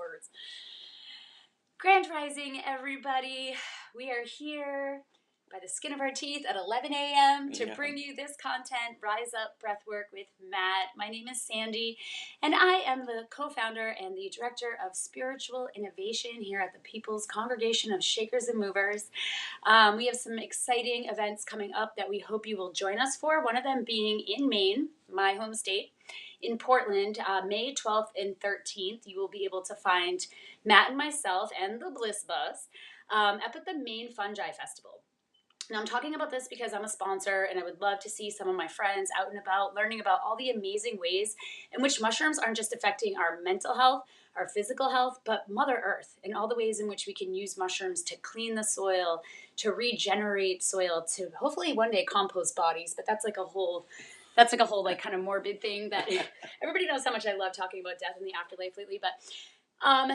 words. Grand Rising, everybody. We are here by the skin of our teeth at 11 a.m. to bring you this content, Rise Up Breathwork with Matt. My name is Sandy, and I am the co-founder and the director of spiritual innovation here at the People's Congregation of Shakers and Movers. We have some exciting events coming up that we hope you will join us for, one of them being in Maine, my home state. In Portland, May 12th and 13th, you will be able to find Matt and myself and the Bliss Bus up at the Maine Fungi Festival. Now, I'm talking about this because I'm a sponsor and I would love to see some of my friends out and about learning about all the amazing ways in which mushrooms aren't just affecting our mental health, our physical health, but Mother Earth, and all the ways in which we can use mushrooms to clean the soil, to regenerate soil, to hopefully one day compost bodies. But that's like a whole like kind of morbid thing that everybody knows how much I love talking about death and the afterlife lately. But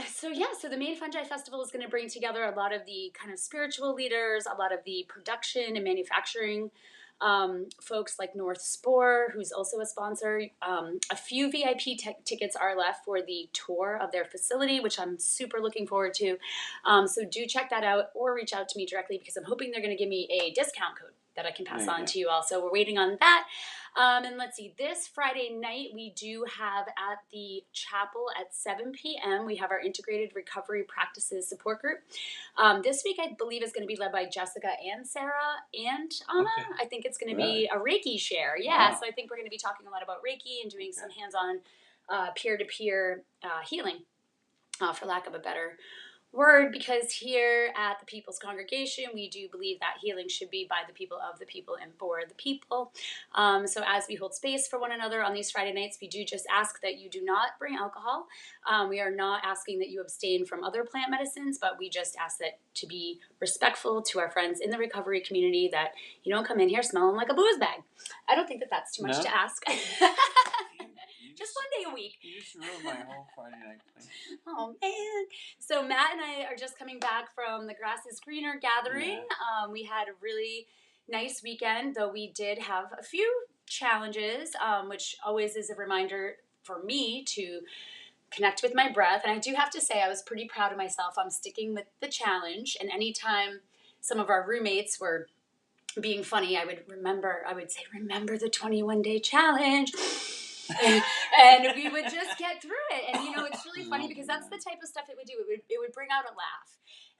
so the Maine Fungi Festival is going to bring together a lot of the kind of spiritual leaders, a lot of the production and manufacturing folks like North Spore, who's also a sponsor. A few VIP tickets are left for the tour of their facility, which I'm super looking forward to. So do check that out or reach out to me directly because I'm hoping they're going to give me a discount code that I can pass on to you all. So we're waiting on that. And let's see, this Friday night, we do have at the chapel at 7 p.m., we have our Integrated Recovery Practices Support Group. This week, I believe, is going to be led by Jessica and Sarah and Anna. Okay. I think it's going to be a Reiki share. Yeah, wow. So I think we're going to be talking a lot about Reiki and doing some hands-on peer-to-peer healing, for lack of a better word, because here at the People's Congregation, we do believe that healing should be by the people, of the people, and for the people. So as we hold space for one another on these Friday nights, we do just ask that you do not bring alcohol. We are not asking that you abstain from other plant medicines, but we just ask that to be respectful to our friends in the recovery community, that you don't come in here smelling like a booze bag. I don't think that that's too much to ask. Just one day a week. You just ruined my whole Friday night thing. Oh, man. So Matt and I are just coming back from the Grass is Greener gathering. Yeah. We had a really nice weekend, though we did have a few challenges, which always is a reminder for me to connect with my breath. And I do have to say I was pretty proud of myself. I'm sticking with the challenge. And anytime some of our roommates were being funny, I would say, remember the 21-day challenge. And we would just get through it. And, it's really funny because that's the type of stuff it would do. It would bring out a laugh.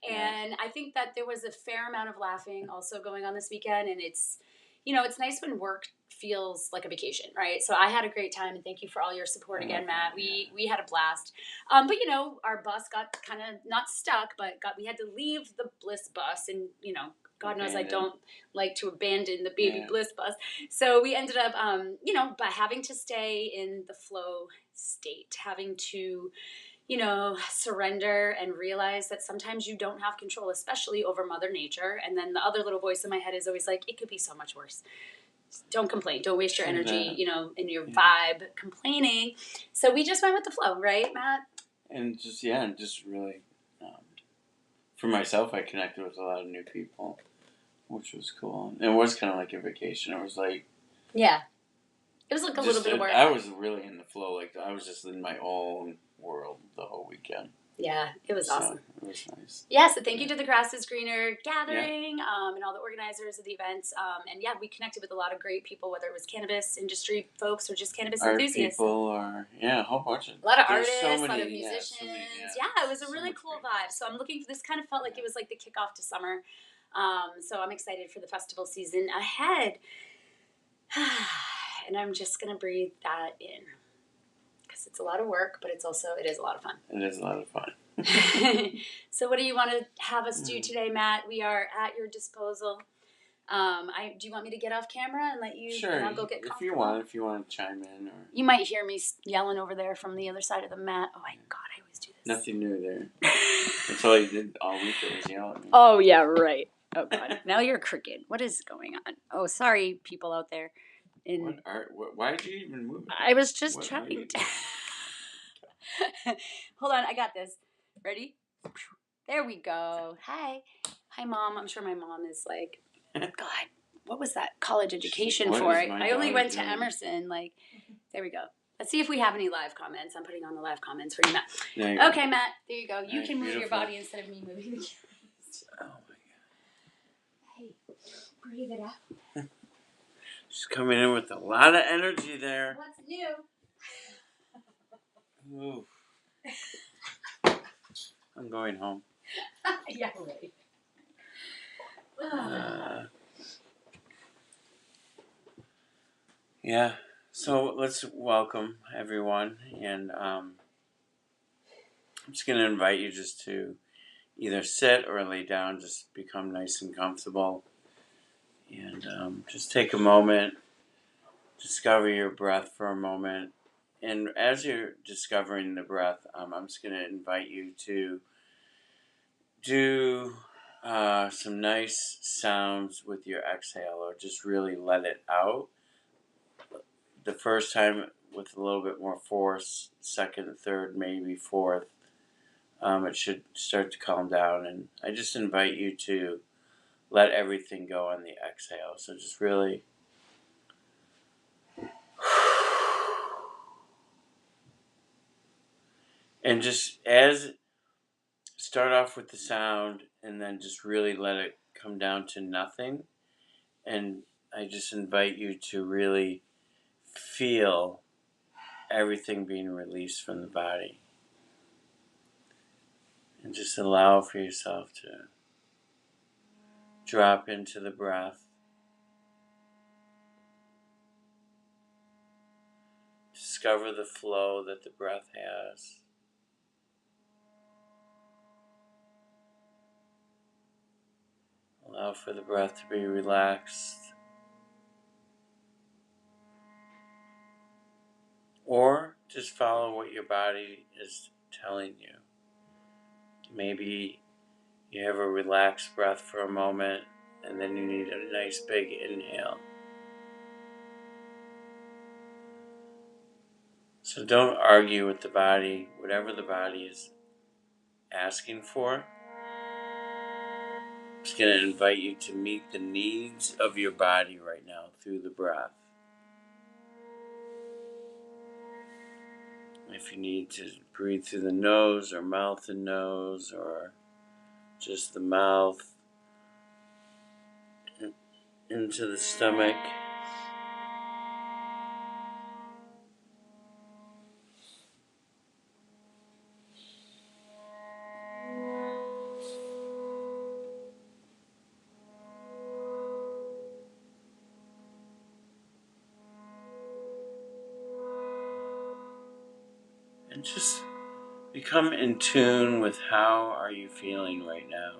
And I think that there was a fair amount of laughing also going on this weekend. And it's nice when work feels like a vacation, right? So I had a great time, and thank you for all your support again, Matt. We had a blast. But, our bus got kind of not stuck, but we had to leave the Bliss bus, and, God knows I don't like to abandon the baby Bliss bus. So we ended up, by having to stay in the flow state, having to, surrender and realize that sometimes you don't have control, especially over Mother Nature. And then the other little voice in my head is always like, it could be so much worse. Don't complain. Don't waste your energy, in your vibe complaining. So we just went with the flow, right, Matt? And just really, for myself, I connected with a lot of new people, which was cool. And it was kind of like a vacation. It was like... Yeah. It was like a little bit of work. I was really in the flow. Like, I was just in my own world the whole weekend. Yeah, it was awesome. It was nice. Yeah, so thank you to the Grass is Greener gathering and all the organizers of the events. And we connected with a lot of great people, whether it was cannabis industry folks or just cannabis enthusiasts. People are, a whole bunch of... A lot of artists, a lot of musicians. It was a really cool vibe. So I'm looking for this, kind of felt like it was like the kickoff to summer. So I'm excited for the festival season ahead. And I'm just going to breathe that in. Because it's a lot of work, but it is a lot of fun. It is a lot of fun. So what do you want to have us do today, Matt? We are at your disposal. Do you want me to get off camera and let you? Sure. And I'll go get comfortable? If you want to chime in, or you might hear me yelling over there from the other side of the mat. Oh my God, I always do this. Nothing new there. That's all you did all week. It was yelling at me. Oh yeah, right. Oh God, now you're crooked. What is going on? Oh, sorry, people out there. Why did you even move? I was just trying to. Hold on, I got this. Ready? There we go. Hi, Mom. I'm sure my mom is like, God, what was that college education for? I only went to Emerson. Like, there we go. Let's see if we have any live comments. I'm putting on the live comments for you, Matt. There you go. Okay, Matt. There you go. You Right, can move your beautiful. body instead of me moving the camera. Oh my God. Hey, breathe it out. She's coming in with a lot of energy there. What's new? Ooh. I'm going home. Yeah, right. Yeah. So let's welcome everyone, and I'm just going to invite you just to either sit or lay down, just become nice and comfortable, and just take a moment, discover your breath for a moment. And as you're discovering the breath, I'm just going to invite you to do some nice sounds with your exhale, or just really let it out. The first time with a little bit more force, second, third, maybe fourth, it should start to calm down. And I just invite you to let everything go on the exhale. So just really and just start off with the sound, and then just really let it come down to nothing. And I just invite you to really feel everything being released from the body. And just allow for yourself to drop into the breath. Discover the flow that the breath has. Allow for the breath to be relaxed. Or just follow what your body is telling you. Maybe you have a relaxed breath for a moment, and then you need a nice big inhale. So don't argue with the body. Whatever the body is asking for, I'm just going to invite you to meet the needs of your body right now through the breath. If you need to breathe through the nose or mouth and nose, or just the mouth into the stomach. And just become in tune with how are you feeling right now.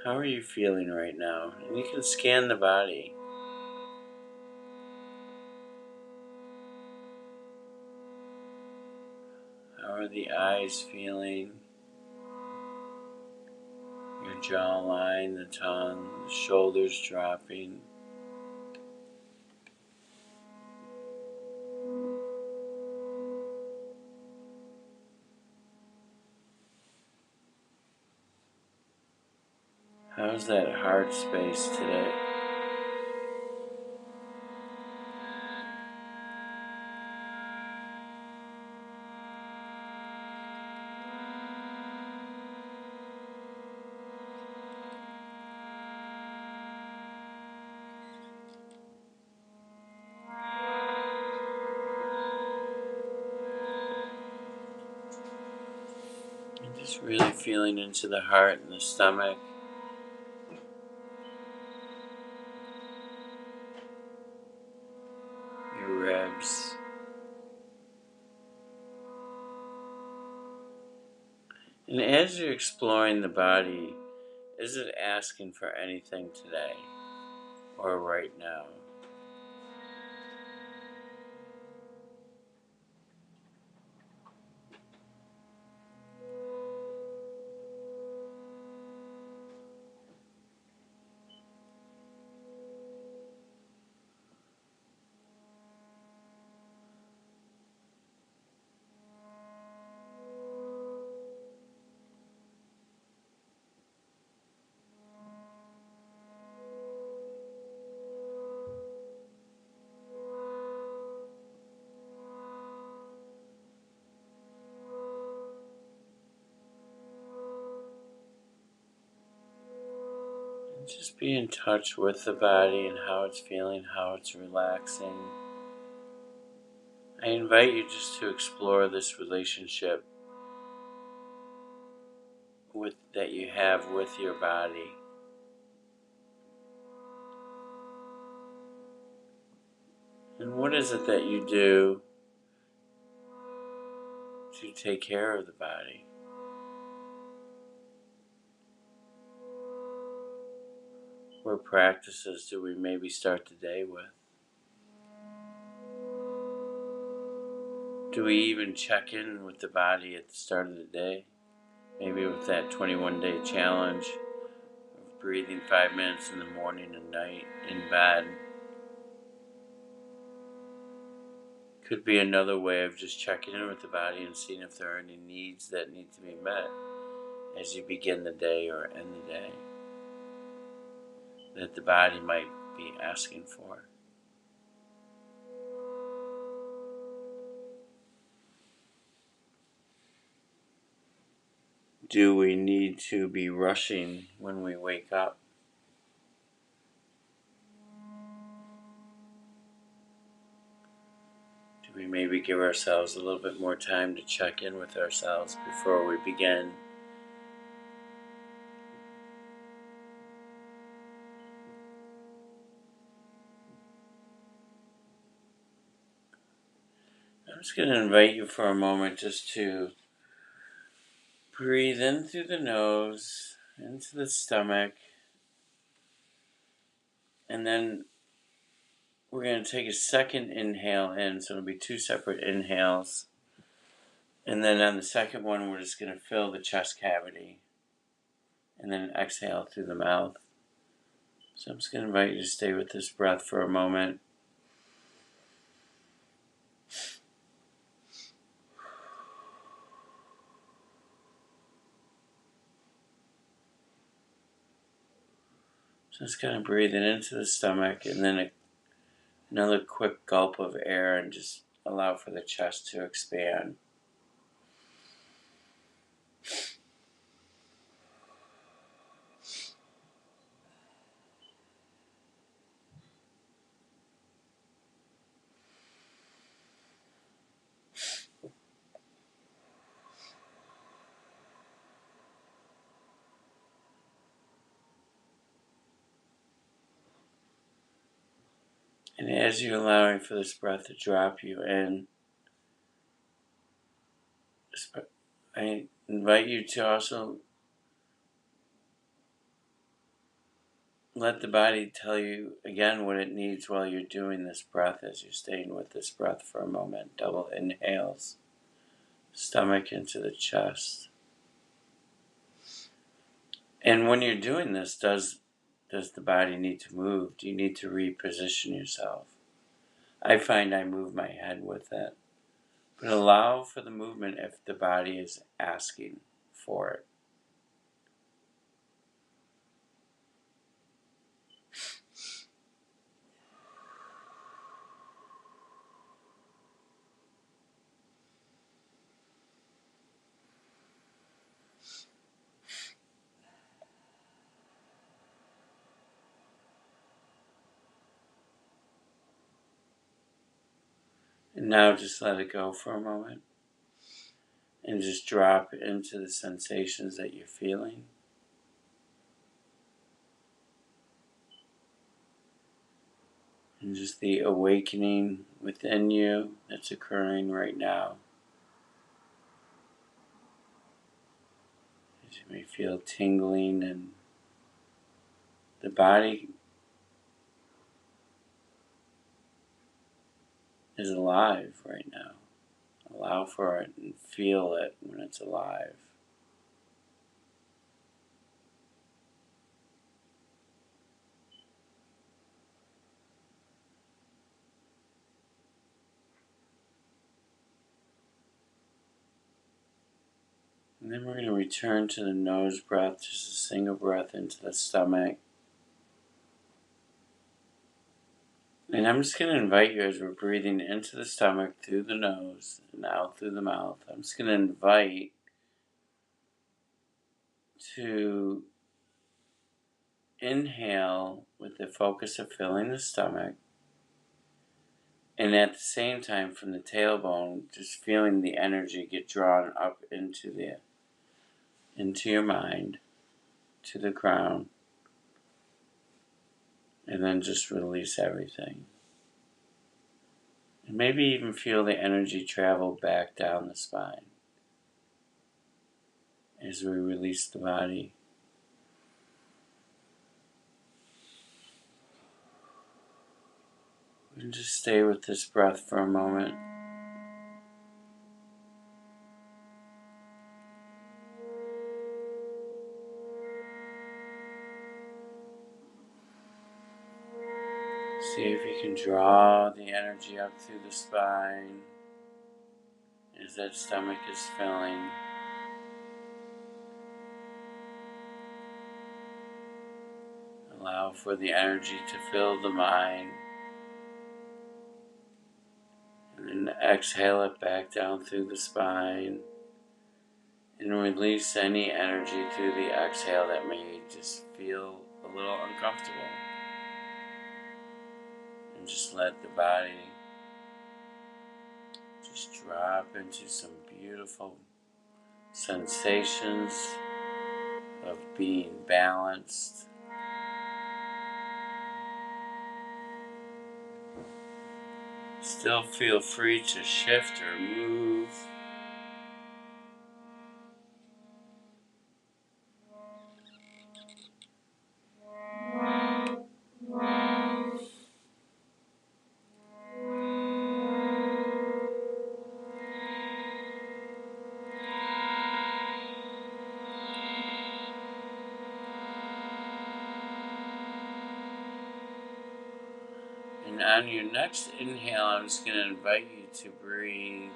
How are you feeling right now? And you can scan the body. How are the eyes feeling? Your jawline, the tongue, the shoulders dropping. How's that heart space today? And just really feeling into the heart and the stomach. Your ribs. And as you're exploring the body, is it asking for anything today or right now? Just be in touch with the body and how it's feeling, how it's relaxing. I invite you just to explore this relationship that you have with your body. And what is it that you do to take care of the body? What practices do we maybe start the day with? Do we even check in with the body at the start of the day? Maybe with that 21-day challenge of breathing 5 minutes in the morning and night in bed. Could be another way of just checking in with the body and seeing if there are any needs that need to be met as you begin the day or end the day that the body might be asking for. Do we need to be rushing when we wake up? Do we maybe give ourselves a little bit more time to check in with ourselves before we begin? I'm just going to invite you for a moment just to breathe in through the nose, into the stomach, and then we're going to take a second inhale in, so it'll be 2 separate inhales. And then on the second one, we're just going to fill the chest cavity and then exhale through the mouth. So I'm just going to invite you to stay with this breath for a moment. Just kind of breathing into the stomach and then another quick gulp of air and just allow for the chest to expand. And as you're allowing for this breath to drop you in, I invite you to also let the body tell you again what it needs while you're doing this breath as you're staying with this breath for a moment. Double inhales, stomach into the chest. And when you're doing this, does the body need to move? Do you need to reposition yourself? I find I move my head with it. But allow for the movement if the body is asking for it. And now just let it go for a moment. And just drop into the sensations that you're feeling. And just the awakening within you that's occurring right now. As you may feel tingling and the body is alive right now. Allow for it and feel it when it's alive. And then we're going to return to the nose breath, just a single breath into the stomach. And I'm just going to invite you as we're breathing into the stomach through the nose and out through the mouth. I'm just going to invite to inhale with the focus of filling the stomach. And at the same time, from the tailbone, just feeling the energy get drawn up into your mind, to the ground. And then just release everything. And maybe even feel the energy travel back down the spine as we release the body. And just stay with this breath for a moment. See if you can draw the energy up through the spine as that stomach is filling. Allow for the energy to fill the mind. And then exhale it back down through the spine. And release any energy through the exhale that may just feel a little uncomfortable. And just let the body just drop into some beautiful sensations of being balanced. Still feel free to shift or move. And on your next inhale, I'm just going to invite you to breathe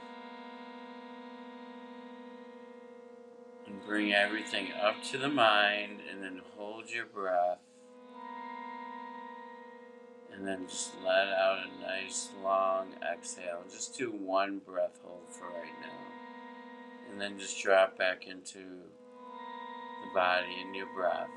and bring everything up to the mind, and then hold your breath. And then just let out a nice long exhale. Just do one breath hold for right now. And then just drop back into the body and your breath.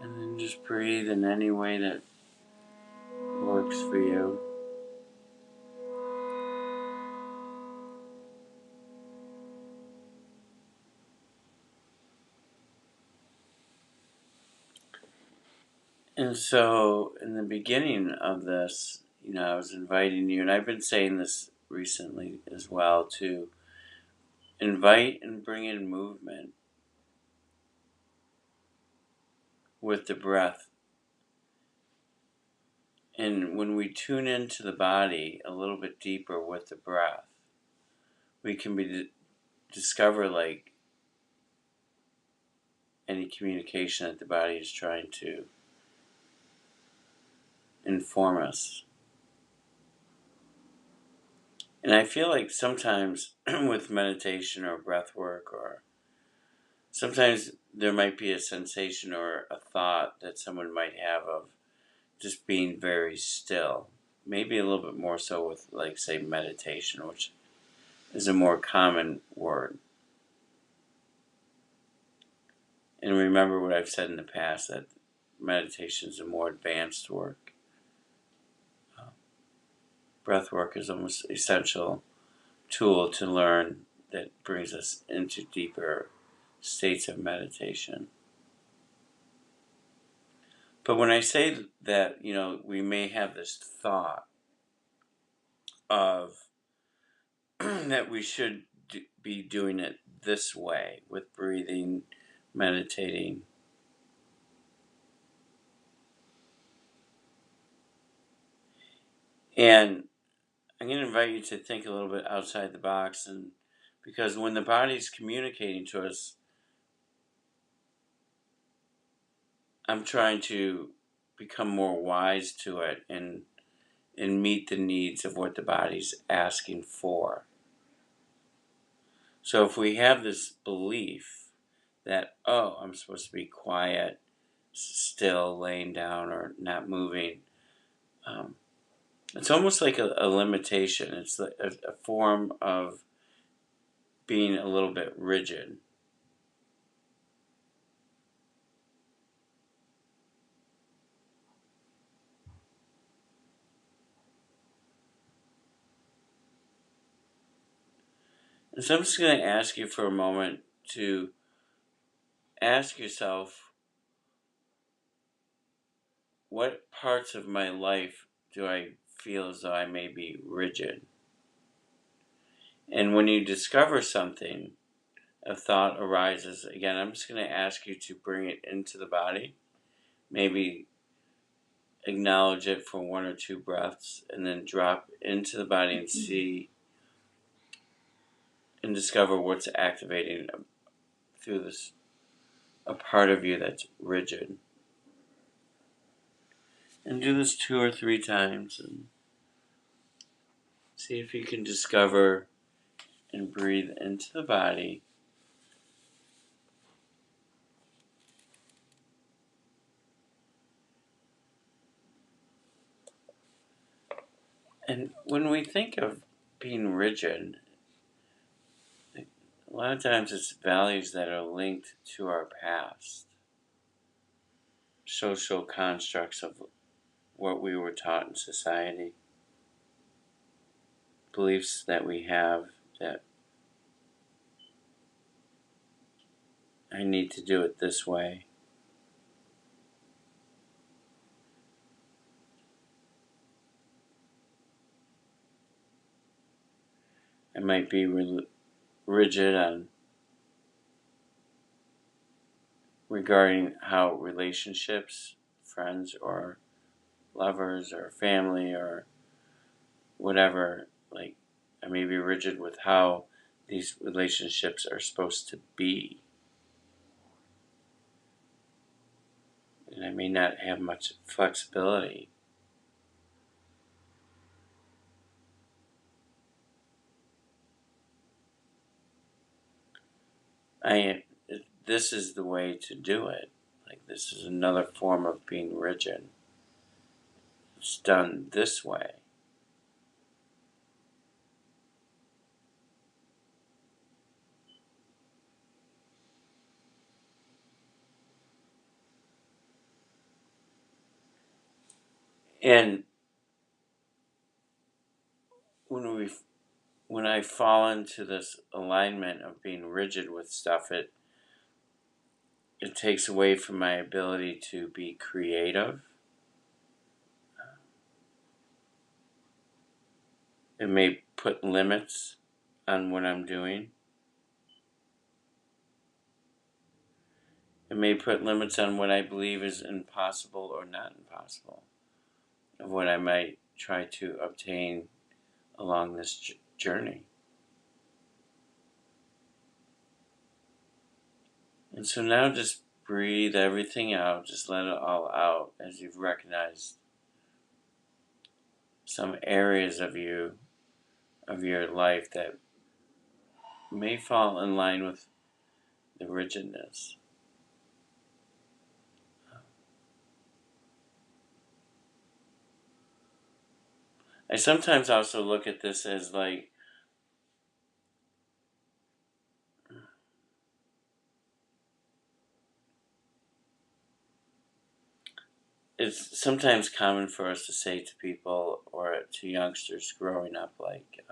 And then just breathe in any way that works for you. And so, in the beginning of this, I was inviting you, and I've been saying this recently as well, to invite and bring in movement with the breath. And when we tune into the body a little bit deeper with the breath, we can discover like any communication that the body is trying to inform us. And I feel like sometimes with meditation or breath work, or sometimes there might be a sensation or a thought that someone might have of just being very still. Maybe a little bit more so with, like, say, meditation, which is a more common word. And remember what I've said in the past, that meditation is a more advanced work. Breath work is almost an essential tool to learn that brings us into deeper states of meditation. But when I say that, we may have this thought of that we should be doing it this way, with breathing, meditating. And I'm going to invite you to think a little bit outside the box, and because when the body's communicating to us, I'm trying to become more wise to it and meet the needs of what the body's asking for. So if we have this belief that, I'm supposed to be quiet, still, laying down, or not moving, it's almost like a limitation. It's a form of being a little bit rigid. And so I'm just going to ask you for a moment to ask yourself, what parts of my life do I feel as though I may be rigid? And when you discover something, a thought arises, again, I'm just going to ask you to bring it into the body. Maybe acknowledge it for 1 or 2 breaths, and then drop into the body and see and discover what's activating through this, a part of you that's rigid. And do this 2 or 3 times and see if you can discover and breathe into the body. And when we think of being rigid, a lot of times it's values that are linked to our past, social constructs of what we were taught in society, beliefs that we have that I need to do it this way. I might be rigid on regarding how relationships, friends or lovers or family or whatever, like I may be rigid with how these relationships are supposed to be. And I may not have much flexibility. This is the way to do it. Like, this is another form of being rigid. It's done this way. And when I fall into this alignment of being rigid with stuff, it takes away from my ability to be creative. It may put limits on what I'm doing. It may put limits on what I believe is impossible or not impossible, of what I might try to obtain along this journey. And so now just breathe everything out, just let it all out as you've recognized some areas of you, of your life that may fall in line with the rigidness. I sometimes also look at this as like, it's sometimes common for us to say to people or to youngsters growing up, like,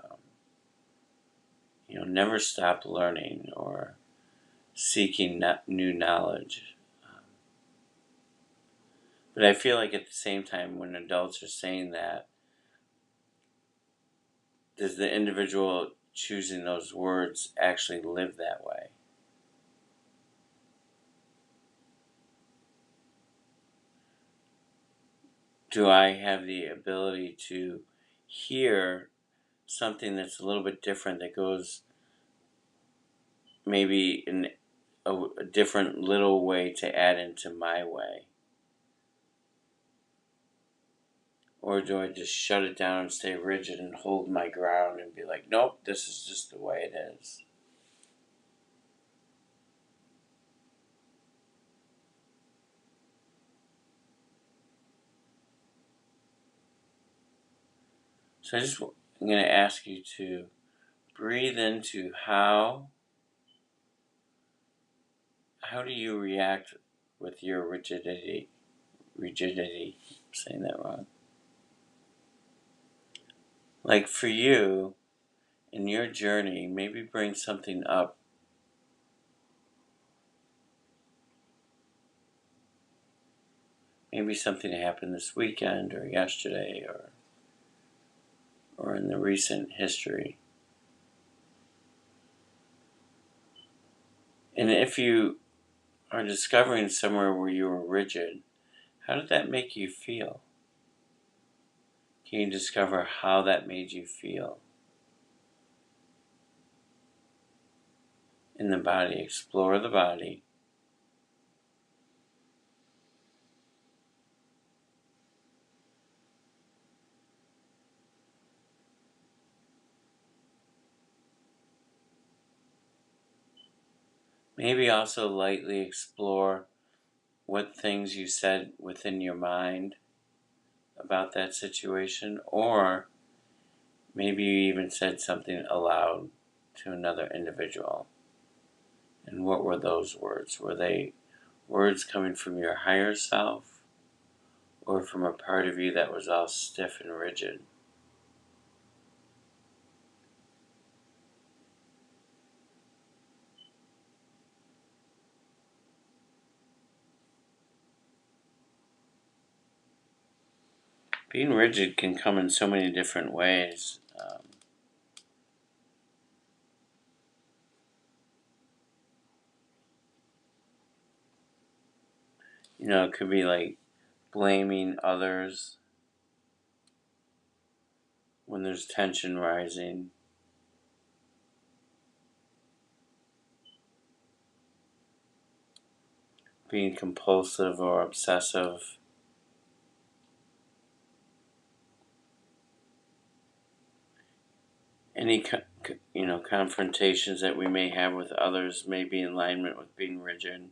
never stop learning or seeking new knowledge. But I feel like at the same time, when adults are saying that, does the individual choosing those words actually live that way? Do I have the ability to hear something that's a little bit different, that goes maybe in a different little way to add into my way? Or do I just shut it down and stay rigid and hold my ground and be like, nope, this is just the way it is? So I'm going to ask you to breathe into how do you react with your rigidity? I'm saying that wrong. Like for you, in your journey, maybe bring something up. Maybe something happened this weekend or yesterday or in the recent history. And if you are discovering somewhere where you were rigid, how did that make you feel? Can you discover how that made you feel? In the body, explore the body. Maybe also lightly explore what things you said within your mind about that situation, or maybe you even said something aloud to another individual. And what were those words? Were they words coming from your higher self, or from a part of you that was all stiff and rigid? Being rigid can come in so many different ways. It could be like blaming others when there's tension rising. Being compulsive or obsessive. Any confrontations that we may have with others may be in alignment with being rigid,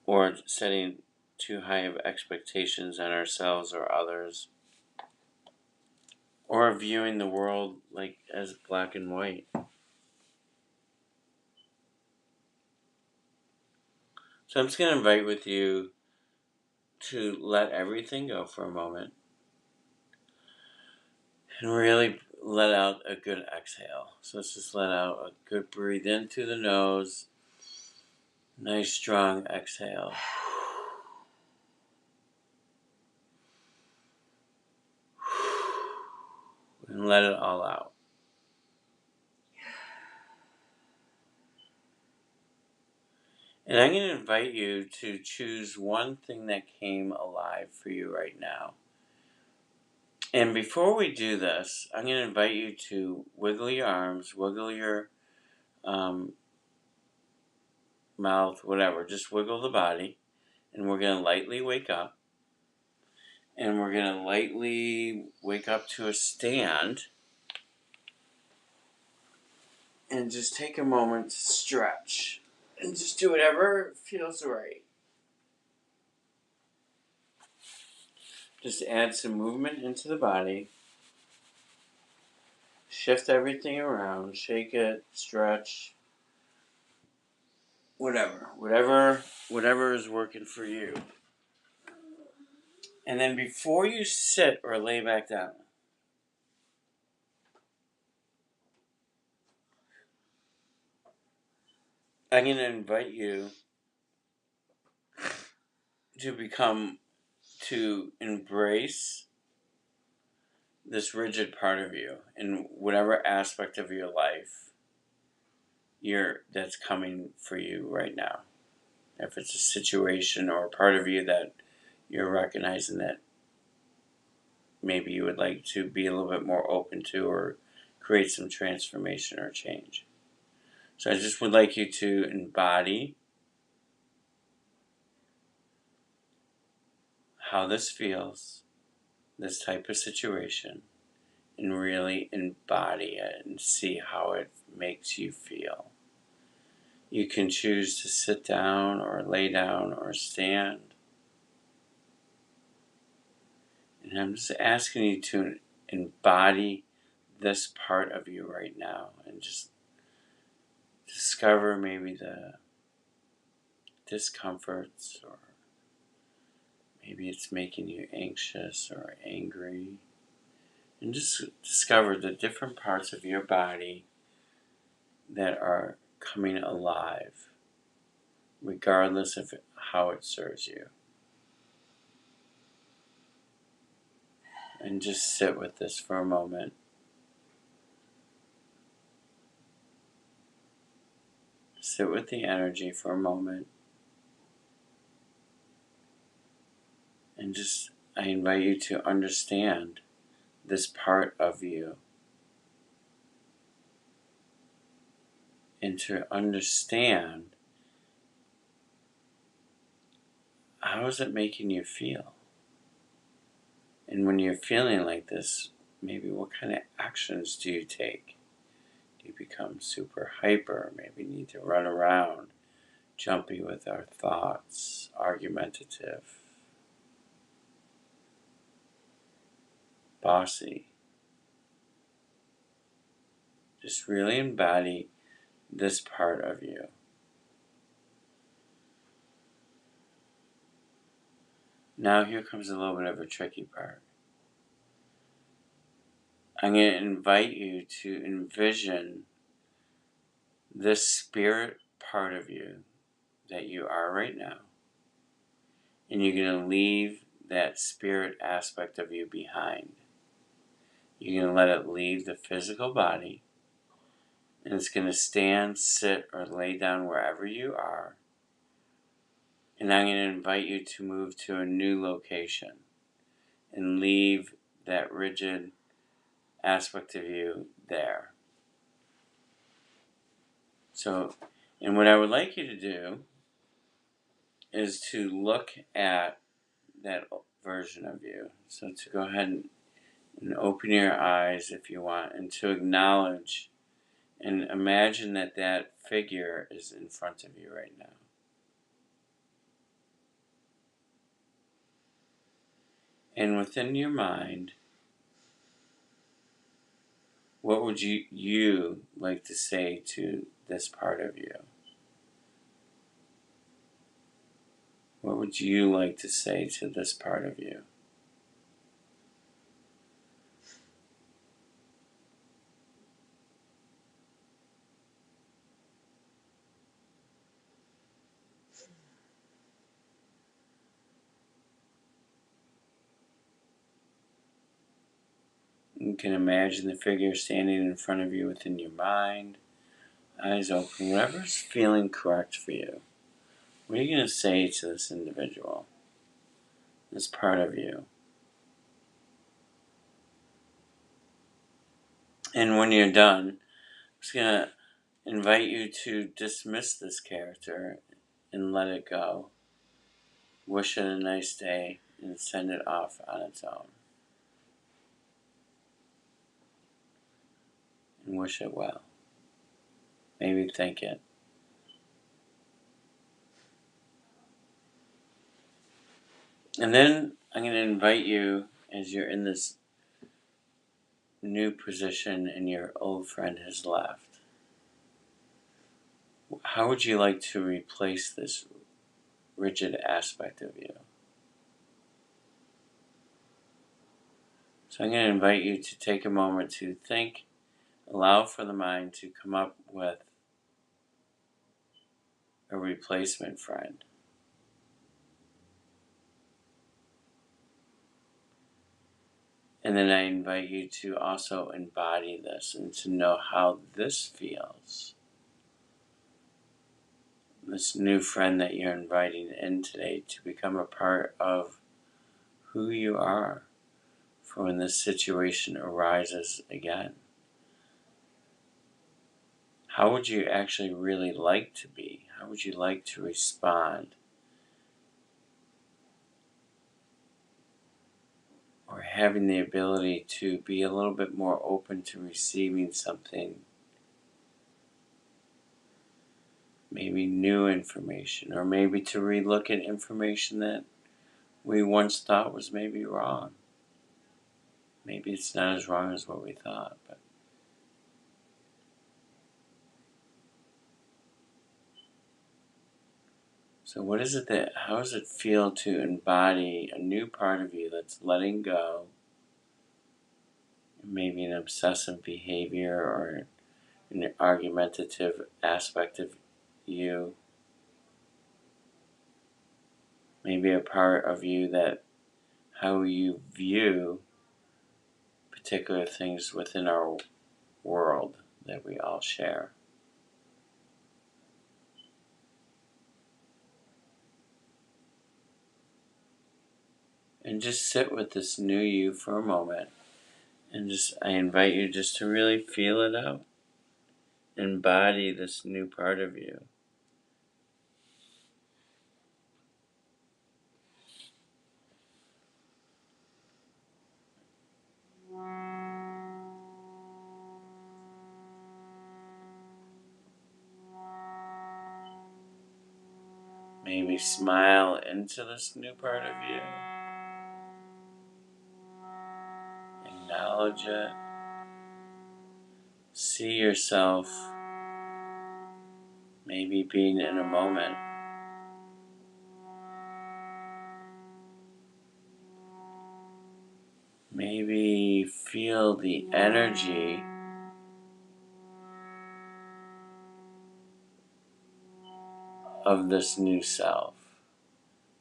or setting too high of expectations on ourselves or others, or viewing the world like as black and white. So I'm just going to invite with you to let everything go for a moment and really let out a good exhale. So let's just let out a good breathe in through the nose. Nice strong exhale. And let it all out. And I'm going to invite you to choose one thing that came alive for you right now. And before we do this, I'm going to invite you to wiggle your arms, wiggle your mouth, whatever. Just wiggle the body. And we're going to lightly wake up. And we're going to lightly wake up to a stand. And just take a moment to stretch. And just do whatever feels right. Just add some movement into the body. Shift everything around. Shake it, stretch. Whatever is working for you. And then before you sit or lay back down, I'm going to invite you to embrace this rigid part of you in whatever aspect of your life that's coming for you right now. If it's a situation or a part of you that you're recognizing that maybe you would like to be a little bit more open to or create some transformation or change. So I just would like you to embody how this feels, this type of situation, and really embody it and see how it makes you feel. You can choose to sit down or lay down or stand. And I'm just asking you to embody this part of you right now and just discover maybe the discomforts, or maybe it's making you anxious or angry. And just discover the different parts of your body that are coming alive, regardless of how it serves you. And just sit with this for a moment. Sit with the energy for a moment. And I invite you to understand this part of you. And to understand, how is it making you feel? And when you're feeling like this, maybe what kind of actions do you take? Do you become super hyper? Maybe need to run around, jumpy with our thoughts, argumentative, bossy. Just really embody this part of you. Now here comes a little bit of a tricky part. I'm going to invite you to envision this spirit part of you that you are right now. And you're going to leave that spirit aspect of you behind. You're going to let it leave the physical body. And it's going to stand, sit, or lay down wherever you are. And I'm going to invite you to move to a new location and leave that rigid aspect of you there. So, and what I would like you to do is to look at that version of you. So to go ahead and open your eyes if you want, and to acknowledge and imagine that that figure is in front of you right now. And within your mind, what would you like to say to this part of you? What would you like to say to this part of you? You can imagine the figure standing in front of you within your mind, eyes open, whatever's feeling correct for you. What are you going to say to this individual, this part of you? And when you're done, I'm just going to invite you to dismiss this character and let it go. Wish it a nice day and send it off on its own. And wish it well. Maybe thank it. And then I'm going to invite you, as you're in this new position and your old friend has left, how would you like to replace this rigid aspect of you? So I'm going to invite you to take a moment to think, allow for the mind to come up with a replacement friend. And then I invite you to also embody this and to know how this feels. This new friend that you're inviting in today to become a part of who you are for when this situation arises again. How would you actually really like to be? How would you like to respond? Or having the ability to be a little bit more open to receiving something, maybe new information, or maybe to relook at information that we once thought was maybe wrong. Maybe it's not as wrong as what we thought, but So how does it feel to embody a new part of you that's letting go? Maybe an obsessive behavior or an argumentative aspect of you. Maybe a part of you that how you view particular things within our world that we all share. And just sit with this new you for a moment. And I invite you just to really feel it out. Embody this new part of you. Maybe smile into this new part of you. Acknowledge it. See yourself maybe being in a moment. Maybe feel the energy of this new self.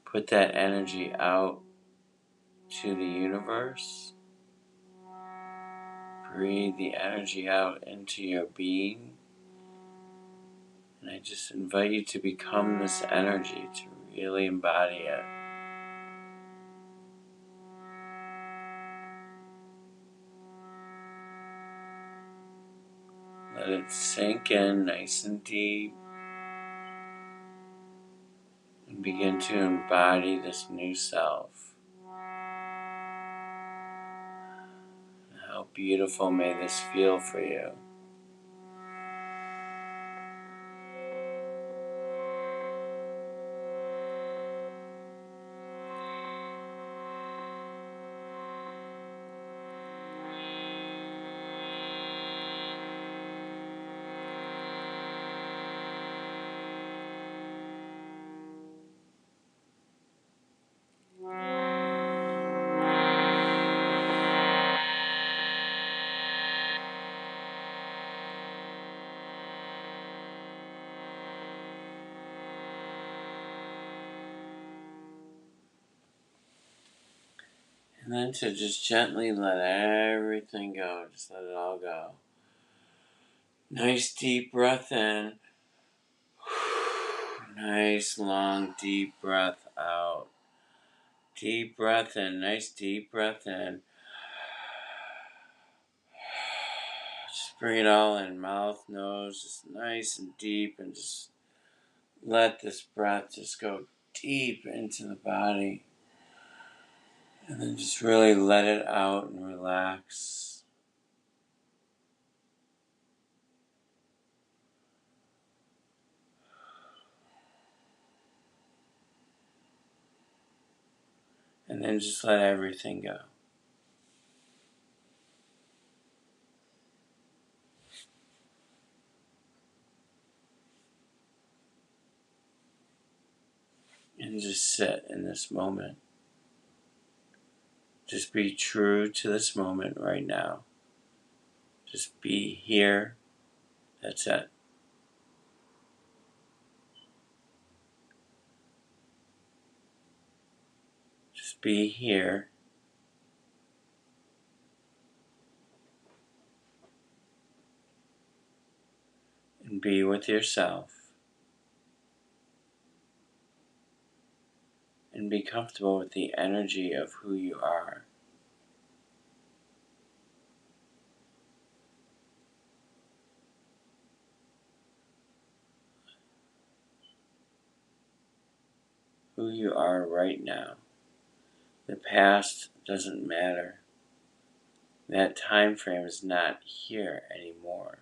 Put that energy out to the universe. Breathe the energy out into your being. And I just invite you to become this energy, to really embody it. Let it sink in nice and deep. And begin to embody this new self. How beautiful may this feel for you. And then to just gently let everything go. Just let it all go. Nice deep breath in. Nice long deep breath out. Deep breath in. Nice deep breath in. Just bring it all in. Mouth, nose, just nice and deep. And just let this breath just go deep into the body. And then just really let it out and relax. And then just let everything go. And just sit in this moment. Just be true to this moment right now. Just be here. That's it. Just be here. And be with yourself. And be comfortable with the energy of who you are. Who you are right now. The past doesn't matter. That time frame is not here anymore.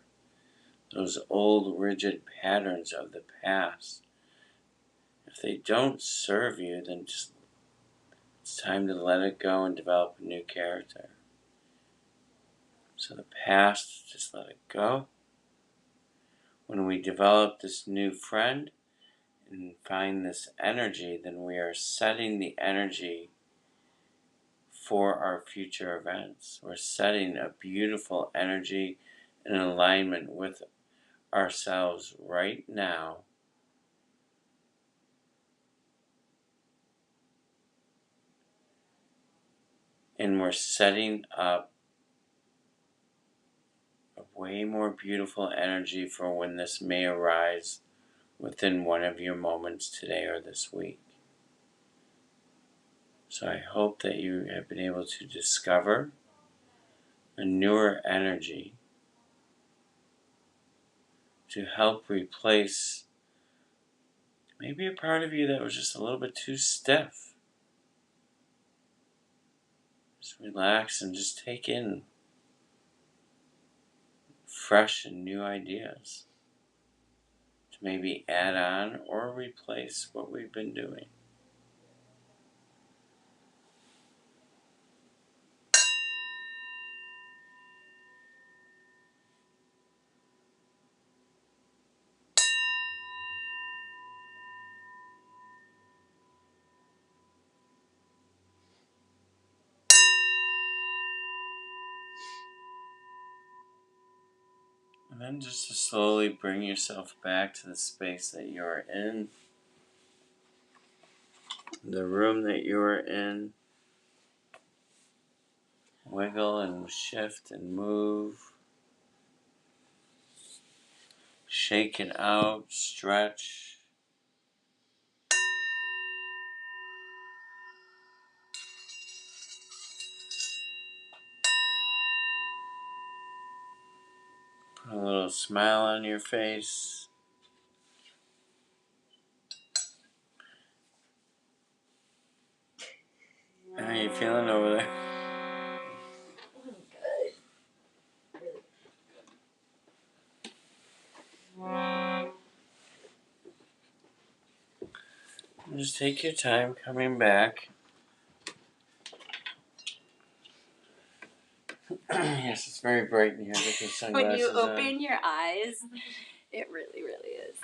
Those old rigid patterns of the past, if they don't serve you, then it's time to let it go and develop a new character. So the past, just let it go. When we develop this new friend, and find this energy, then we are setting the energy for our future events. We're setting a beautiful energy in alignment with ourselves right now. And we're setting up a way more beautiful energy for when this may arise within one of your moments today or this week. So I hope that you have been able to discover a newer energy to help replace maybe a part of you that was just a little bit too stiff. Just relax and just take in fresh and new ideas to maybe add on or replace what we've been doing. And then just to slowly bring yourself back to the space that you're in, the room that you're in. Wiggle and shift and move. Shake it out, stretch. Put a little smile on your face. How are you feeling over there? Just take your time coming back. Yes, it's very bright in here. Get your sunglasses When you on. open your eyes, it really, really is.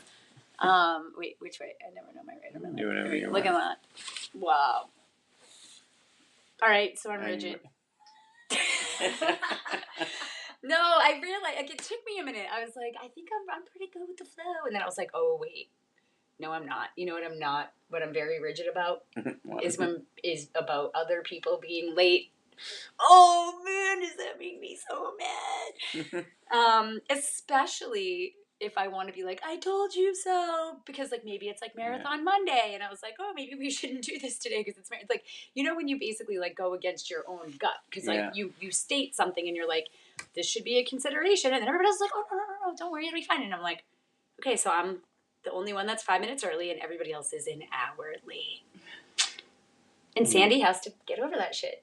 Wait, which way? I never know my right or my left. Do whatever you Look want. at that. Wow. All right, so I'm rigid. No, I realized, like, it took me a minute. I was like, I think I'm pretty good with the flow. And then I was like, oh, wait. No, I'm not. You know what I'm not? What I'm very rigid about is about other people being late. Oh, man, does that make me so mad? Especially if I want to be like, I told you so, because like maybe it's like Marathon Monday, and I was like, oh, maybe we shouldn't do this today because it's like, you know, when you basically like go against your own gut because like you state something and you're like, this should be a consideration, and then everybody else is like, oh no, don't worry, it'll be fine, and I'm like, okay, so I'm the only one that's 5 minutes early, and everybody else is an hour late, and Sandy has to get over that shit.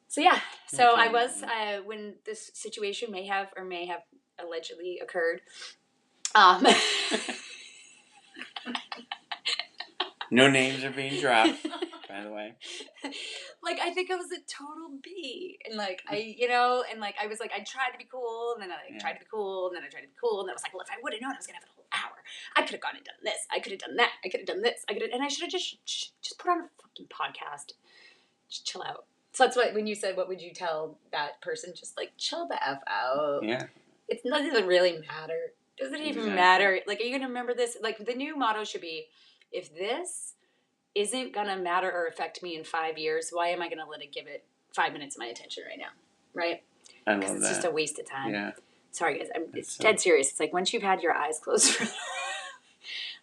So yeah, so okay. I was when this situation may have allegedly occurred. No names are being dropped, by the way. Like, I think I was a total B, and like I was like, I tried to be cool, and then I tried to be cool, and then I tried to be cool, and then I was like, well, if I would have known I was gonna have a whole hour, I could have gone and done this, I could have done that, I could have done this, and I should have just put on a fucking podcast, just chill out. So that's what, when you said, what would you tell that person? Just like, chill the F out. Yeah. It doesn't really matter. Doesn't even matter. Like, are you going to remember this? Like, the new motto should be, if this isn't going to matter or affect me in 5 years, why am I going to give it 5 minutes of my attention right now? Right? I love that. Because it's just a waste of time. Yeah. Sorry, guys. It's dead serious. It's like, once you've had your eyes closed for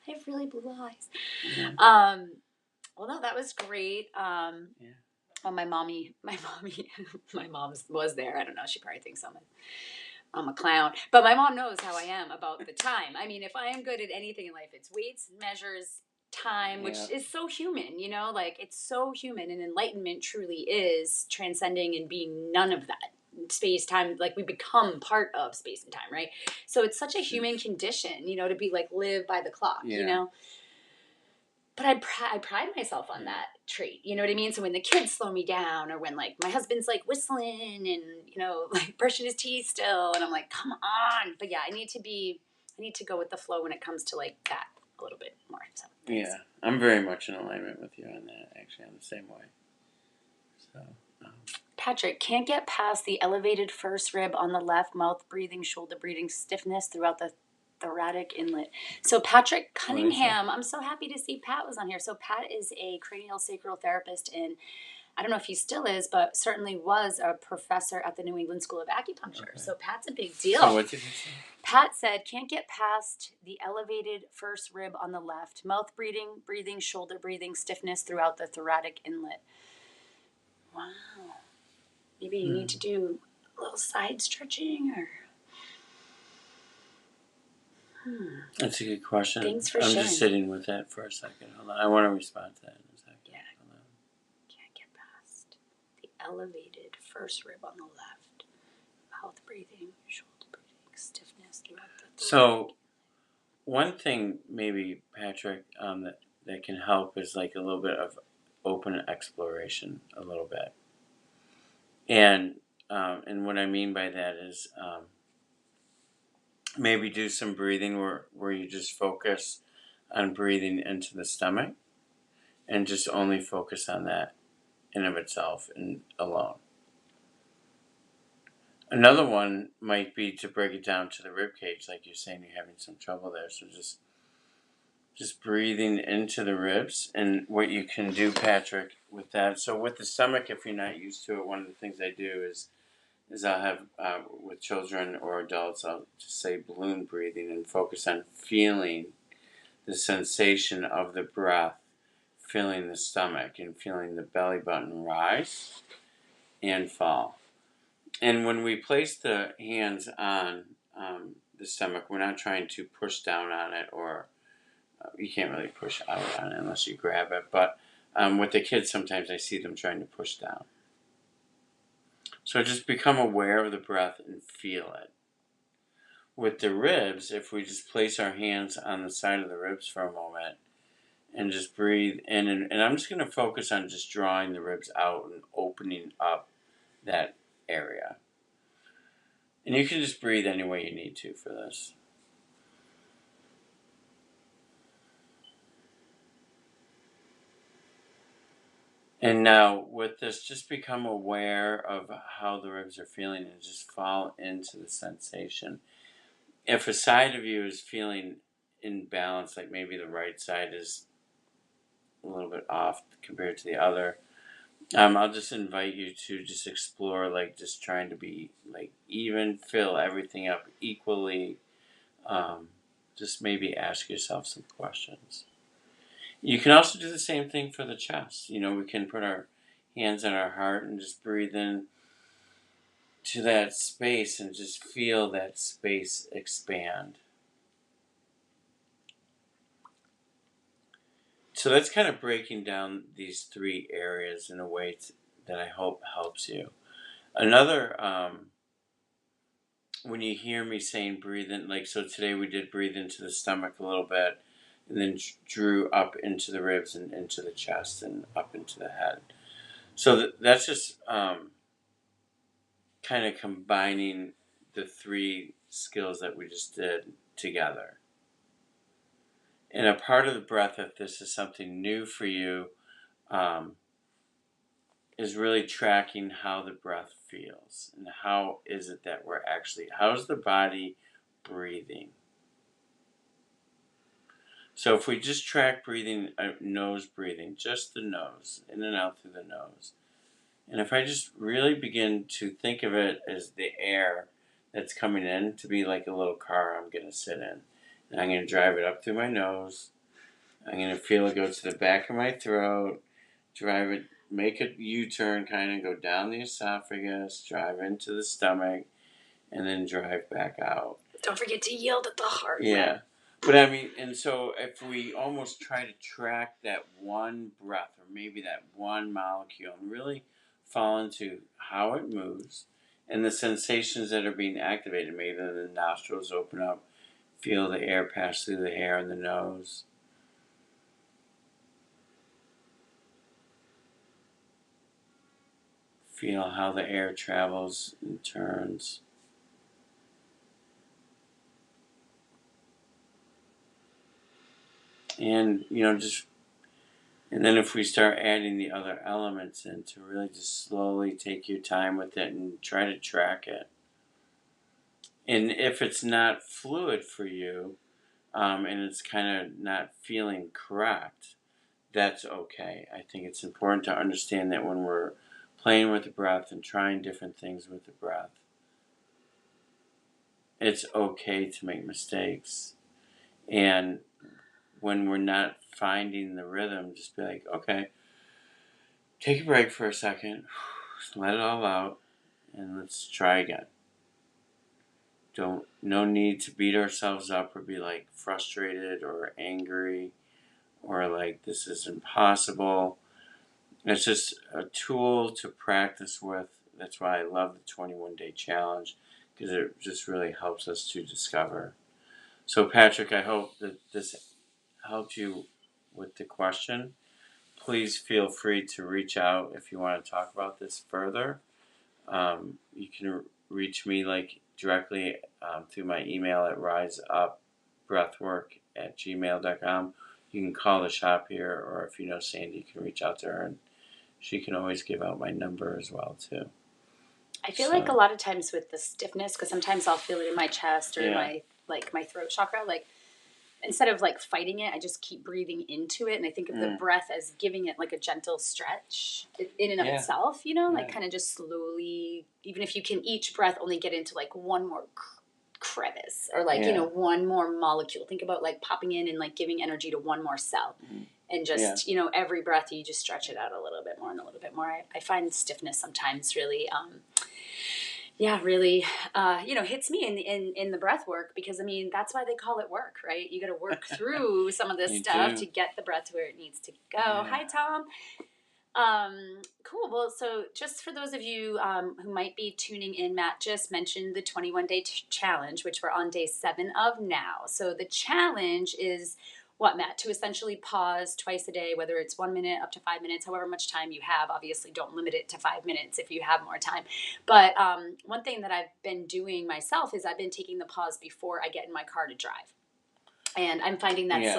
I have really blue eyes. Yeah. Well, no, that was great. Oh, my mom was there. I don't know. She probably thinks I'm a clown. But my mom knows how I am about the time. I mean, if I am good at anything in life, it's weights, measures, time, which is so human, you know? Like, it's so human. And enlightenment truly is transcending and being none of that. Space, time, like, we become part of space and time, right? So it's such a human condition, you know, to be like, live by the clock, you know? But I pride myself on that trait. You know what I mean? So when the kids slow me down, or when like my husband's like whistling and, you know, like brushing his teeth still, and I'm like, come on. But yeah, I need to go with the flow when it comes to like that a little bit more. So yeah, I'm very much in alignment with you on that. Actually, I'm the same way. So, Patrick, can't get past the elevated first rib on the left, mouth breathing, shoulder breathing, stiffness throughout the thoracic inlet. So Patrick Cunningham, I'm so happy to see Pat was on here. So Pat is a cranial sacral therapist in, I don't know if he still is, but certainly was a professor at the New England School of Acupuncture. Okay. So Pat's a big deal. So what did he say? Pat said, can't get past the elevated first rib on the left, mouth breathing, shoulder breathing, stiffness throughout the thoracic inlet. Wow. Maybe you need to do a little side stretching or... That's a good question. Thanks for I'm sharing. just sitting with that for a second. Hold on. I want to respond to that in a second. Yeah. Can't get past the elevated first rib on the left. Mouth breathing, shoulder breathing, stiffness throughout the throat. So, one thing maybe, Patrick, that can help is like a little bit of open exploration, a little bit. And what I mean by that is maybe do some breathing where you just focus on breathing into the stomach and just only focus on that in of itself and alone. Another one might be to break it down to the rib cage, like you're saying you're having some trouble there. So just breathing into the ribs, and what you can do, Patrick, with that. So with the stomach, if you're not used to it, one of the things I do is I'll have with children or adults, I'll just say balloon breathing and focus on feeling the sensation of the breath, feeling the stomach and feeling the belly button rise and fall. And when we place the hands on the stomach, we're not trying to push down on it, or you can't really push out on it unless you grab it. But with the kids, sometimes I see them trying to push down. So just become aware of the breath and feel it. With the ribs, if we just place our hands on the side of the ribs for a moment and just breathe in, and I'm just going to focus on just drawing the ribs out and opening up that area. And you can just breathe any way you need to for this. And now with this, just become aware of how the ribs are feeling and just fall into the sensation. If a side of you is feeling imbalanced, like maybe the right side is a little bit off compared to the other, I'll just invite you to just explore, like just trying to be like even, fill everything up equally. Just maybe ask yourself some questions. You can also do the same thing for the chest. We can put our hands on our heart and just breathe in to that space and just feel that space expand. So that's kind of breaking down these three areas in a way that I hope helps you. Another, when you hear me saying breathe in, like so today we did breathe into the stomach a little bit, and then drew up into the ribs and into the chest and up into the head. So that's just kind of combining the three skills that we just did together. And a part of the breath, if this is something new for you, is really tracking how the breath feels and how is it that we're actually, how's the body breathing? So if we just track breathing, nose breathing, just the nose, in and out through the nose. And if I just really begin to think of it as the air that's coming in, to be like a little car I'm going to sit in. And I'm going to drive it up through my nose. I'm going to feel it go to the back of my throat, drive it, make a U-turn, kind of go down the esophagus, drive into the stomach, and then drive back out. Don't forget to yield at the heart. Yeah. But I mean, and so if we almost try to track that one breath or maybe that one molecule and really fall into how it moves and the sensations that are being activated, maybe the nostrils open up, feel the air pass through the hair and the nose. Feel how the air travels and turns. And, and then if we start adding the other elements in, to really just slowly take your time with it and try to track it. And if it's not fluid for you, and it's kind of not feeling correct, that's okay. I think it's important to understand that when we're playing with the breath and trying different things with the breath, it's okay to make mistakes. And when we're not finding the rhythm, just be like, okay, take a break for a second, let it all out, and let's try again. No need to beat ourselves up or be like frustrated or angry or like this is impossible. It's just a tool to practice with. That's why I love the 21-day challenge, because it just really helps us to discover. So Patrick, I hope that this helped you with the question. Please feel free to reach out if you want to talk about this further. You can reach me directly through my email at riseupbreathwork@gmail.com. You can call the shop here, or if you know Sandy, you can reach out to her, and she can always give out my number as well too. I feel like a lot of times with the stiffness, because sometimes I'll feel it in my chest or my throat chakra, like instead of like fighting it, I just keep breathing into it, and I think of the breath as giving it like a gentle stretch in and of itself, like kind of just slowly, even if you can each breath only get into like one more crevice or like one more molecule. Think about like popping in and like giving energy to one more cell. And just every breath you just stretch it out a little bit more and a little bit more. I find stiffness sometimes really really hits me in the breath work, because I mean that's why they call it work, right? You got to work through some of this stuff to get the breath where it needs to go. Hi Tom. Cool. Well, so just for those of you who might be tuning in, Matt just mentioned the 21-day challenge, which we're on day 7 of now. So the challenge is what, Matt? To essentially pause twice a day, whether it's 1 minute up to 5 minutes, however much time you have. Obviously, don't limit it to 5 minutes if you have more time. But one thing that I've been doing myself is I've been taking the pause before I get in my car to drive. And I'm finding that's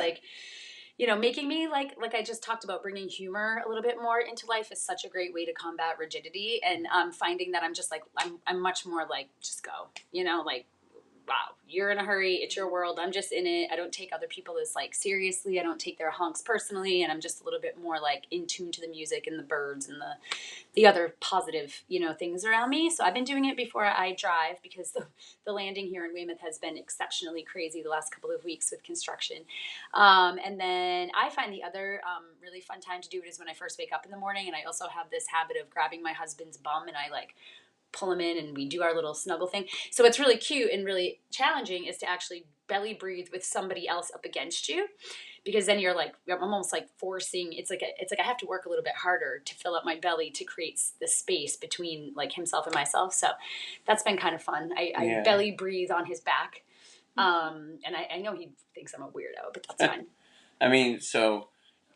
making me like I just talked about, bringing humor a little bit more into life is such a great way to combat rigidity. And I'm finding that I'm just like, I'm much more like, just go, like, wow, you're in a hurry. It's your world. I'm just in it. I don't take other people as like seriously. I don't take their honks personally. And I'm just a little bit more like in tune to the music and the birds and the other positive, things around me. So I've been doing it before I drive, because the landing here in Weymouth has been exceptionally crazy the last couple of weeks with construction. And then I find the other really fun time to do it is when I first wake up in the morning. And I also have this habit of grabbing my husband's bum and I like pull him in and we do our little snuggle thing. So what's really cute and really challenging is to actually belly breathe with somebody else up against you, because then you're like, I'm almost like forcing, it's like I have to work a little bit harder to fill up my belly to create the space between like himself and myself. So that's been kind of fun. I belly breathe on his back. And I know he thinks I'm a weirdo, but that's fine. I mean, so,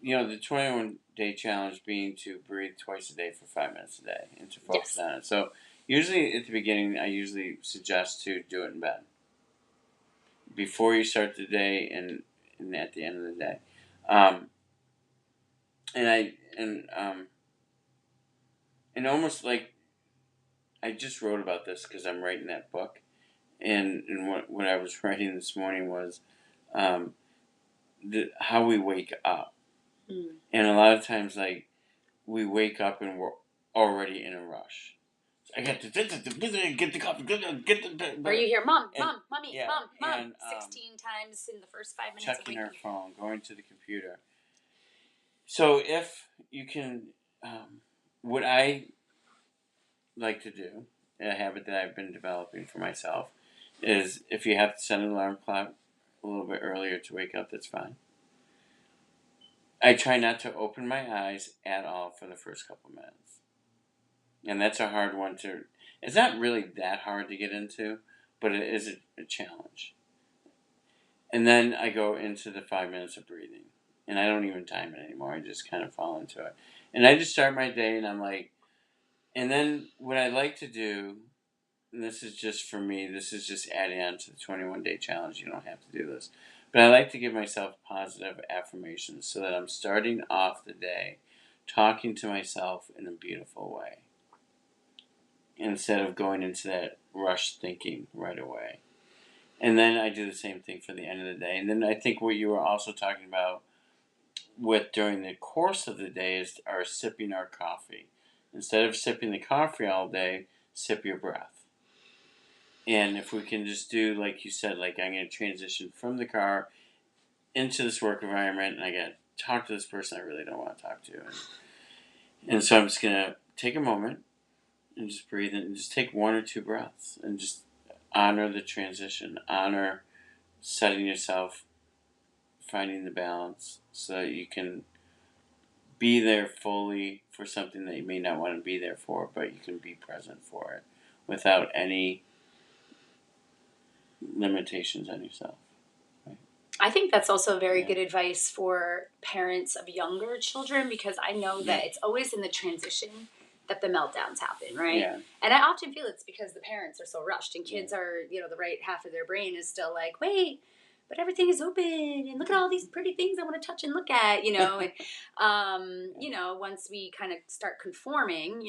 the 21-day challenge being to breathe twice a day for 5 minutes a day and to focus on it. So usually at the beginning, I usually suggest to do it in bed before you start the day and at the end of the day. And almost like I just wrote about this because I'm writing that book. And what I was writing this morning was how we wake up. And a lot of times, like, we wake up and we're already in a rush. I got to get the coffee, get the... Or you hear, Mom, Mommy, Mom, and, 16 times in the first 5 minutes. Checking her phone, going to the computer. So if you can, what I like to do, a habit that I've been developing for myself, is if you have to set an alarm clock a little bit earlier to wake up, that's fine. I try not to open my eyes at all for the first couple minutes. And that's a hard one to... It's not really that hard to get into, but it is a challenge. And then I go into the 5 minutes of breathing. And I don't even time it anymore. I just kind of fall into it. And I just start my day and I'm like... And then what I like to do, and this is just for me, this is just adding on to the 21-day challenge. You don't have to do this. But I like to give myself positive affirmations so that I'm starting off the day talking to myself in a beautiful way instead of going into that rush thinking right away. And then I do the same thing for the end of the day. And then I think what you were also talking about with during the course of the day is our sipping our coffee. Instead of sipping the coffee all day, sip your breath. And if we can just do, like you said, like I'm going to transition from the car into this work environment and I got to talk to this person I really don't want to talk to. And so I'm just going to take a moment and just breathe in and just take 1 or 2 breaths and just honor the transition, honor setting yourself, finding the balance so that you can be there fully for something that you may not want to be there for, but you can be present for it without any limitations on yourself. Right? I think that's also very good advice for parents of younger children, because I know that it's always in the transition that the meltdowns happen, right? Yeah. And I often feel it's because the parents are so rushed and kids are, the right half of their brain is still like, wait, but everything is open and look at all these pretty things I want to touch and look at, and, once we kind of start conforming,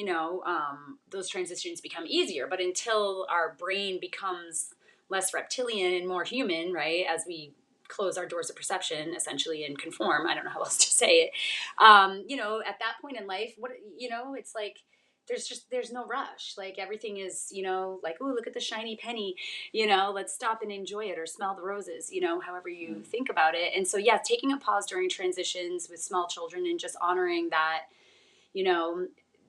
those transitions become easier. But until our brain becomes less reptilian and more human, right, as we close our doors of perception essentially and conform, I don't know how else to say it, at that point in life, it's like there's no rush. Like everything is, like, oh, look at the shiny penny, let's stop and enjoy it or smell the roses, however you think about it. And so, taking a pause during transitions with small children and just honoring that,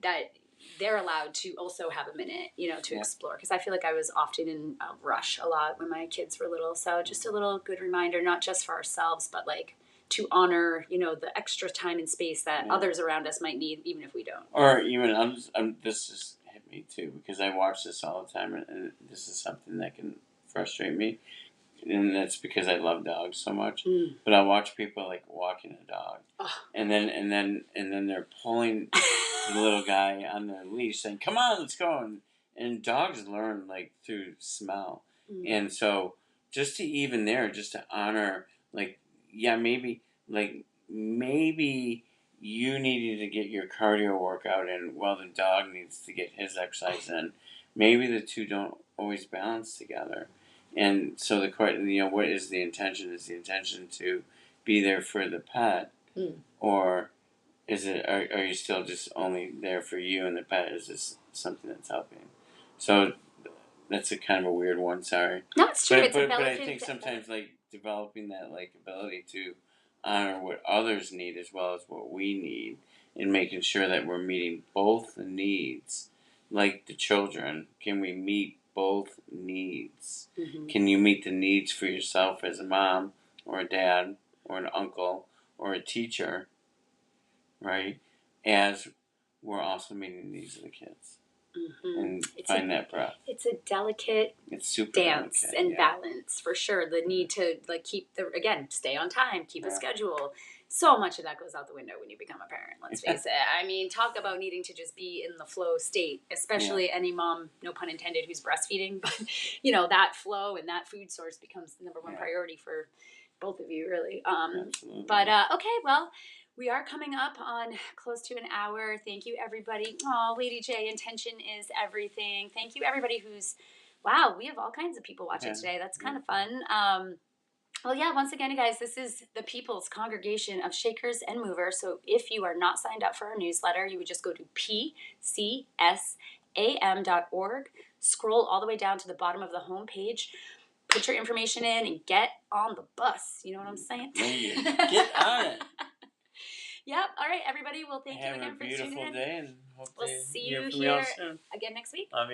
that they're allowed to also have a minute, to explore. Because I feel like I was often in a rush a lot when my kids were little. So just a little good reminder, not just for ourselves, but like to honor, the extra time and space that others around us might need, even if we don't. Or even, this just hit me too, because I watch this all the time, and this is something that can frustrate me. And that's because I love dogs so much. But I watch people like walking a dog, and then they're pulling the little guy on the leash, saying, "Come on, let's go." And dogs learn like through smell, and so just to even there, just to honor, like, maybe you needed to get your cardio workout in while the dog needs to get his exercise in. Maybe the two don't always balance together. And so the question, what is the intention? Is the intention to be there for the pet, or is it? Are you still just only there for you and the pet? Is this something that's helping? So that's a kind of a weird one. Sorry. No, it's true. But I think sometimes like developing that like ability to honor what others need as well as what we need, and making sure that we're meeting both the needs. Like the children, can we meet both needs? Can you meet the needs for yourself as a mom or a dad or an uncle or a teacher, right? As we're also meeting the needs of the kids. And find that breath. It's a delicate dance and balance for sure. The need to like stay on time, keep a schedule. So much of that goes out the window when you become a parent, let's face it. I mean, talk about needing to just be in the flow state, especially any mom, no pun intended, who's breastfeeding. But, that flow and that food source becomes the number one priority for both of you, really. But, okay, well, we are coming up on close to an hour. Thank you, everybody. Oh, Lady J, intention is everything. Thank you, everybody wow, we have all kinds of people watching today. That's kind of fun. Once again, guys, this is the People's Congregation of Shakers and Movers. So if you are not signed up for our newsletter, you would just go to pcsam.org, scroll all the way down to the bottom of the homepage, put your information in, and get on the bus. You know what I'm saying? Get on it. Yep. All right, everybody. Well, thank you again for tuning in. Have a beautiful day, and hope we'll see you here again next week.